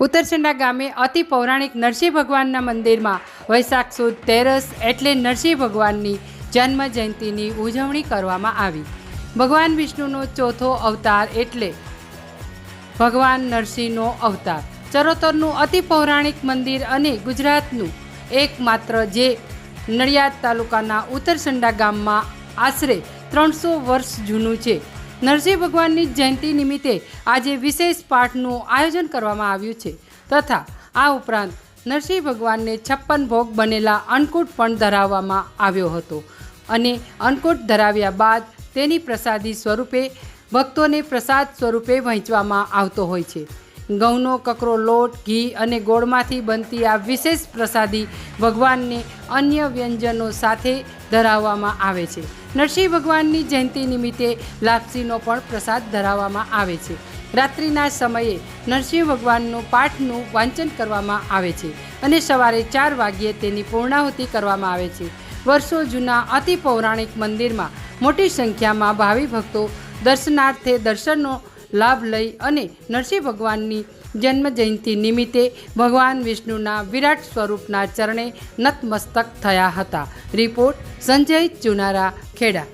ઉત્તરસંડા ગામે અતિ પૌરાણિક નરસિંહ ભગવાનના મંદિરમાં વૈશાખ સુદ તેરસ એટલે નરસિંહ ભગવાનની જન્મ જયંતિની ઉજવણી કરવામાં આવી। ભગવાન વિષ્ણુનો ચોથો અવતાર એટલે ભગવાન નરસિંહનો અવતાર। ચરોતરનું અતિ પૌરાણિક મંદિર અને ગુજરાતનું એકમાત્ર જે નડિયાદ તાલુકાના ઉત્તરસંડા ગામમાં આશરે 300 વર્ષ જૂનું છે। નરસિંહ ભગવાનની જયંતિ નિમિત્તે આજે વિશેષ પાઠનું આયોજન કરવામાં આવ્યું છે તથા આ ઉપરાંત નરસિંહ ભગવાનને 56 ભોગ બનેલા અન્નકૂટ પણ ધરાવવામાં આવ્યો હતો અને અન્નકૂટ ધરાવ્યા બાદ તેની પ્રસાદી સ્વરૂપે ભક્તોને પ્રસાદ સ્વરૂપે વહેંચવામાં આવતો હોય છે। ઘઉંનો કકરો લોટ, ઘી અને ગોળમાંથી બનતી આ વિશેષ પ્રસાદી ભગવાનને અન્ય વ્યંજનો સાથે ધરાવવામાં આવે છે। નરસિંહ ભગવાનની જયંતિ નિમિત્તે લાપસીનો પણ પ્રસાદ ધરાવવામાં આવે છે। રાત્રિના સમયે નરસિંહ ભગવાનનું પાઠનું વાંચન કરવામાં આવે છે અને સવારે 4 વાગ્યે તેની પૂર્ણાહુતિ કરવામાં આવે છે। વર્ષો જૂના અતિ પૌરાણિક મંદિરમાં મોટી સંખ્યામાં ભાવિ ભક્તો દર્શનાર્થે દર્શનનો લાભ લઈ અને નરસિંહ ભગવાનની જન્મ જયંતિ નિમિત્તે ભગવાન વિષ્ણુના વિરાટ સ્વરૂપના ચરણે નતમસ્તક થયા હતા। રિપોર્ટ સંજય ચુનારા, ખેડા।